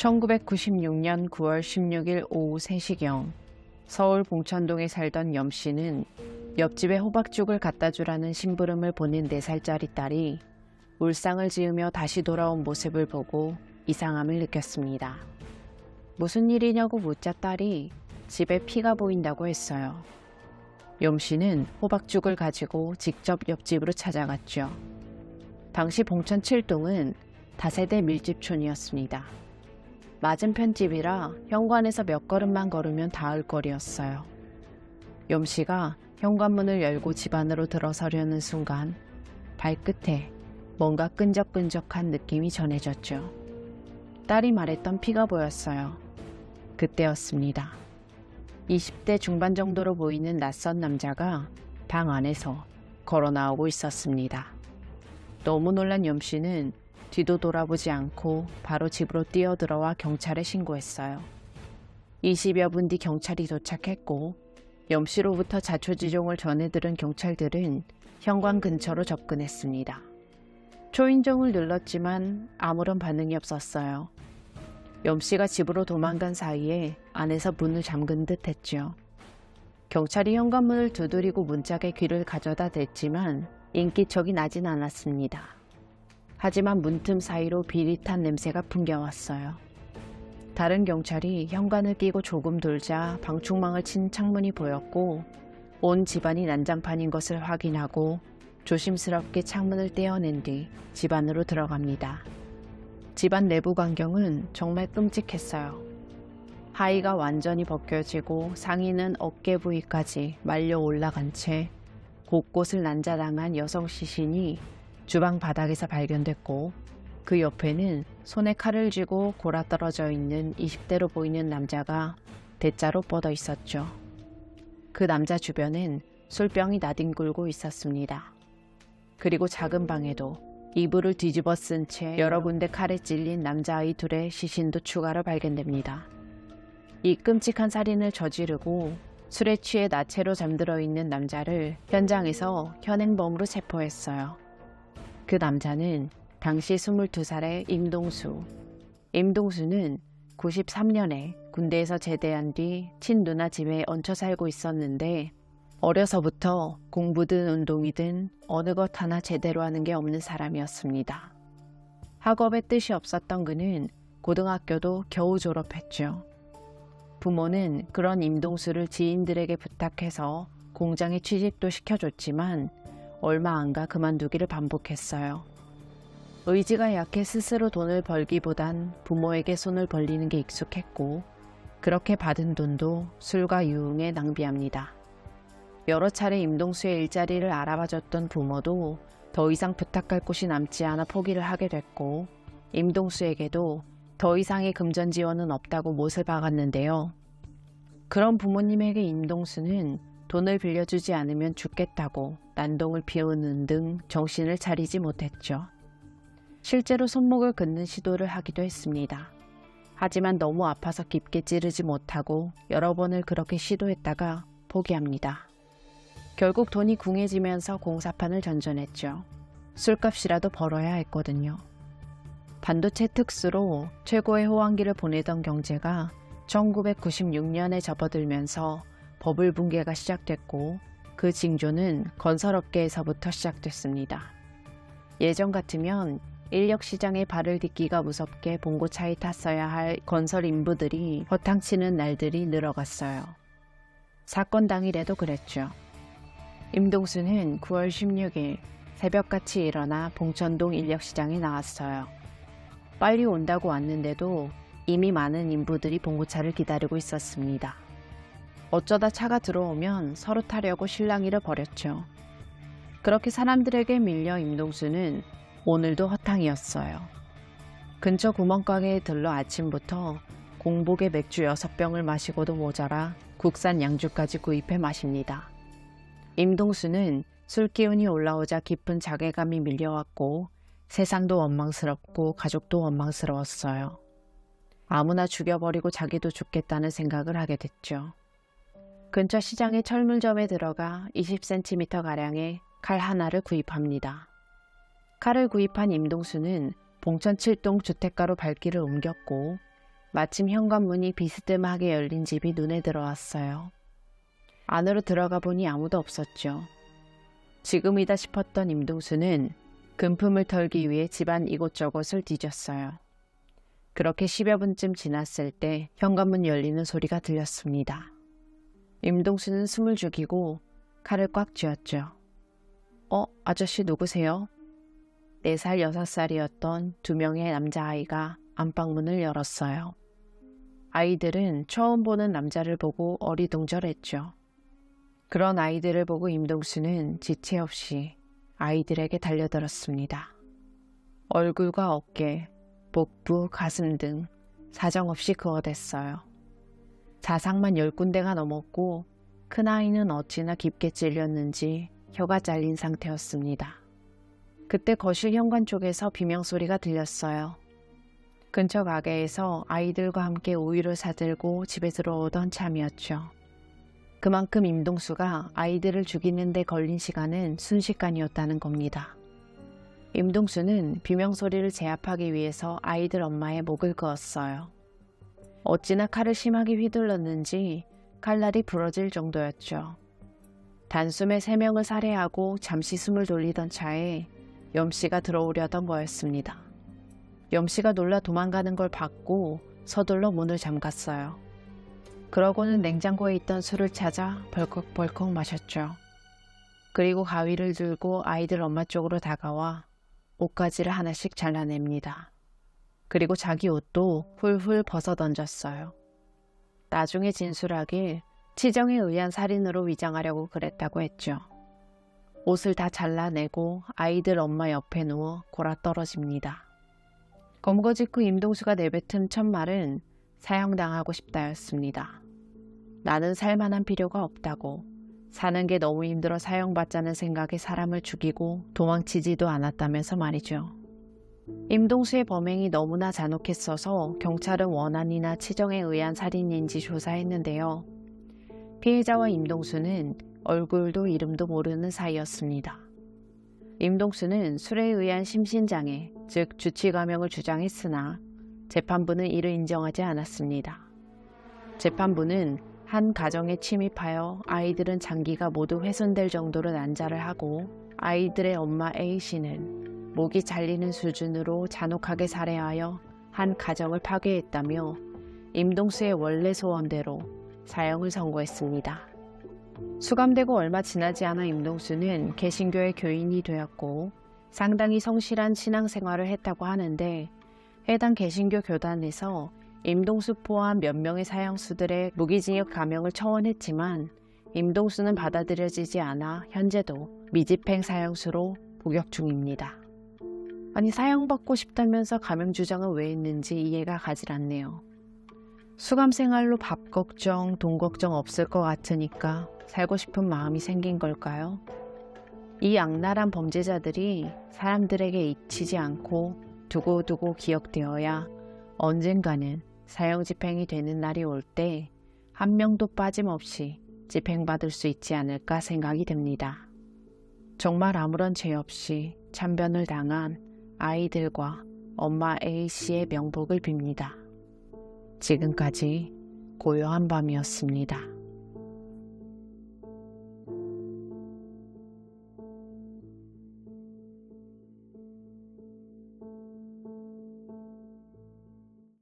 1996년 9월 16일 오후 3시경 서울 봉천동에 살던 염씨는 옆집에 호박죽을 갖다 주라는 심부름을 보낸 4살짜리 딸이 울상을 지으며 다시 돌아온 모습을 보고 이상함을 느꼈습니다. 무슨 일이냐고 묻자 딸이 집에 피가 보인다고 했어요. 염씨는 호박죽을 가지고 직접 옆집으로 찾아갔죠. 당시 봉천 7동은 다세대 밀집촌이었습니다. 맞은편 집이라 현관에서 몇 걸음만 걸으면 닿을 거리였어요. 염씨가 현관문을 열고 집 안으로 들어서려는 순간 발끝에 뭔가 끈적끈적한 느낌이 전해졌죠. 딸이 말했던 피가 보였어요. 그때였습니다. 20대 중반 정도로 보이는 낯선 남자가 방 안에서 걸어 나오고 있었습니다. 너무 놀란 염씨는 뒤도 돌아보지 않고 바로 집으로 뛰어들어와 경찰에 신고했어요. 20여 분 뒤 경찰이 도착했고 염씨로부터 자초지종을 전해들은 경찰들은 현관 근처로 접근했습니다. 초인종을 눌렀지만 아무런 반응이 없었어요. 염씨가 집으로 도망간 사이에 안에서 문을 잠근 듯 했죠. 경찰이 현관문을 두드리고 문짝에 귀를 가져다 댔지만 인기척이 나진 않았습니다. 하지만 문틈 사이로 비릿한 냄새가 풍겨왔어요. 다른 경찰이 현관을 끼고 조금 돌자 방충망을 친 창문이 보였고 온 집안이 난장판인 것을 확인하고 조심스럽게 창문을 떼어낸 뒤 집 안으로 들어갑니다. 집안 내부 광경은 정말 끔찍했어요. 하의가 완전히 벗겨지고 상의는 어깨 부위까지 말려 올라간 채 곳곳을 난자당한 여성 시신이 주방 바닥에서 발견됐고 그 옆에는 손에 칼을 쥐고 골아떨어져 있는 20대로 보이는 남자가 대자로 뻗어 있었죠. 그 남자 주변엔 술병이 나뒹굴고 있었습니다. 그리고 작은 방에도 이불을 뒤집어 쓴 채 여러 군데 칼에 찔린 남자아이 둘의 시신도 추가로 발견됩니다. 이 끔찍한 살인을 저지르고 술에 취해 나체로 잠들어 있는 남자를 현장에서 현행범으로 체포했어요. 그 남자는 당시 22살의 임동수. 임동수는 93년에 군대에서 제대한 뒤 친누나 집에 얹혀 살고 있었는데 어려서부터 공부든 운동이든 어느 것 하나 제대로 하는 게 없는 사람이었습니다. 학업에 뜻이 없었던 그는 고등학교도 겨우 졸업했죠. 부모는 그런 임동수를 지인들에게 부탁해서 공장에 취직도 시켜줬지만 얼마 안 가 그만두기를 반복했어요. 의지가 약해 스스로 돈을 벌기보단 부모에게 손을 벌리는 게 익숙했고 그렇게 받은 돈도 술과 유흥에 낭비합니다. 여러 차례 임동수의 일자리를 알아봐줬던 부모도 더 이상 부탁할 곳이 남지 않아 포기를 하게 됐고 임동수에게도 더 이상의 금전 지원은 없다고 못을 박았는데요. 그런 부모님에게 임동수는 돈을 빌려주지 않으면 죽겠다고 난동을 피우는 등 정신을 차리지 못했죠. 실제로 손목을 긋는 시도를 하기도 했습니다. 하지만 너무 아파서 깊게 찌르지 못하고 여러 번을 그렇게 시도했다가 포기합니다. 결국 돈이 궁해지면서 공사판을 전전했죠. 술값이라도 벌어야 했거든요. 반도체 특수로 최고의 호황기를 보내던 경제가 1996년에 접어들면서 버블 붕괴가 시작됐고 그 징조는 건설업계에서부터 시작됐습니다. 예전 같으면 인력시장에 발을 딛기가 무섭게 봉고차에 탔어야 할 건설 인부들이 허탕치는 날들이 늘어갔어요. 사건 당일에도 그랬죠. 임동수는 9월 16일 새벽같이 일어나 봉천동 인력시장에 나왔어요. 빨리 온다고 왔는데도 이미 많은 인부들이 봉고차를 기다리고 있었습니다. 어쩌다 차가 들어오면 서로 타려고 실랑이를 벌였죠. 그렇게 사람들에게 밀려 임동수는 오늘도 허탕이었어요. 근처 구멍가게에 들러 아침부터 공복에 맥주 6병을 마시고도 모자라 국산 양주까지 구입해 마십니다. 임동수는 술 기운이 올라오자 깊은 자괴감이 밀려왔고 세상도 원망스럽고 가족도 원망스러웠어요. 아무나 죽여버리고 자기도 죽겠다는 생각을 하게 됐죠. 근처 시장의 철물점에 들어가 20cm가량의 칼 하나를 구입합니다. 칼을 구입한 임동수는 봉천 7동 주택가로 발길을 옮겼고 마침 현관문이 비스듬하게 열린 집이 눈에 들어왔어요. 안으로 들어가 보니 아무도 없었죠. 지금이다 싶었던 임동수는 금품을 털기 위해 집안 이곳저곳을 뒤졌어요. 그렇게 10여 분쯤 지났을 때 현관문 열리는 소리가 들렸습니다. 임동수는 숨을 죽이고 칼을 꽉 쥐었죠. 아저씨 누구세요? 4살, 6살이었던 2명의 남자아이가 안방문을 열었어요. 아이들은 처음 보는 남자를 보고 어리둥절했죠. 그런 아이들을 보고 임동수는 지체 없이 아이들에게 달려들었습니다. 얼굴과 어깨, 복부, 가슴 등 사정없이 그어댔어요. 자상만 10군데가 넘었고 큰아이는 어찌나 깊게 찔렸는지 혀가 잘린 상태였습니다. 그때 거실 현관 쪽에서 비명소리가 들렸어요. 근처 가게에서 아이들과 함께 우유를 사들고 집에 들어오던 참이었죠. 그만큼 임동수가 아이들을 죽이는 데 걸린 시간은 순식간이었다는 겁니다. 임동수는 비명소리를 제압하기 위해서 아이들 엄마의 목을 그었어요. 어찌나 칼을 심하게 휘둘렀는지 칼날이 부러질 정도였죠. 단숨에 3명을 살해하고 잠시 숨을 돌리던 차에 염씨가 들어오려던 거였습니다. 염씨가 놀라 도망가는 걸 봤고 서둘러 문을 잠갔어요. 그러고는 냉장고에 있던 술을 찾아 벌컥벌컥 마셨죠. 그리고 가위를 들고 아이들 엄마 쪽으로 다가와 옷가지를 하나씩 잘라냅니다. 그리고 자기 옷도 훌훌 벗어던졌어요. 나중에 진술하길 치정에 의한 살인으로 위장하려고 그랬다고 했죠. 옷을 다 잘라내고 아이들 엄마 옆에 누워 골아떨어집니다. 검거 직후 임동수가 내뱉은 첫 말은 사형당하고 싶다였습니다. 나는 살만한 필요가 없다고, 사는 게 너무 힘들어 사형받자는 생각에 사람을 죽이고 도망치지도 않았다면서 말이죠. 임동수의 범행이 너무나 잔혹했어서 경찰은 원한이나 치정에 의한 살인인지 조사했는데요. 피해자와 임동수는 얼굴도 이름도 모르는 사이였습니다. 임동수는 술에 의한 심신장애, 즉 주치감형을 주장했으나 재판부는 이를 인정하지 않았습니다. 재판부는 한 가정에 침입하여 아이들은 장기가 모두 훼손될 정도로 난자를 하고 아이들의 엄마 A씨는 목이 잘리는 수준으로 잔혹하게 살해하여 한 가정을 파괴했다며 임동수의 원래 소원대로 사형을 선고했습니다. 수감되고 얼마 지나지 않아 임동수는 개신교의 교인이 되었고 상당히 성실한 신앙생활을 했다고 하는데 해당 개신교 교단에서 임동수 포함 몇 명의 사형수들의 무기징역 감형을 청원했지만 임동수는 받아들여지지 않아 현재도 미집행 사형수로 복역 중입니다. 아니 사형받고 싶다면서 감형 주장을 왜 했는지 이해가 가질 않네요. 수감생활로 밥 걱정, 돈 걱정 없을 것 같으니까 살고 싶은 마음이 생긴 걸까요? 이 악랄한 범죄자들이 사람들에게 잊히지 않고 두고두고 기억되어야 언젠가는 사형 집행이 되는 날이 올 때 한 명도 빠짐없이 집행받을 수 있지 않을까 생각이 듭니다. 정말 아무런 죄 없이 참변을 당한 아이들과 엄마 A씨의 명복을 빕니다. 지금까지 고요한 밤이었습니다.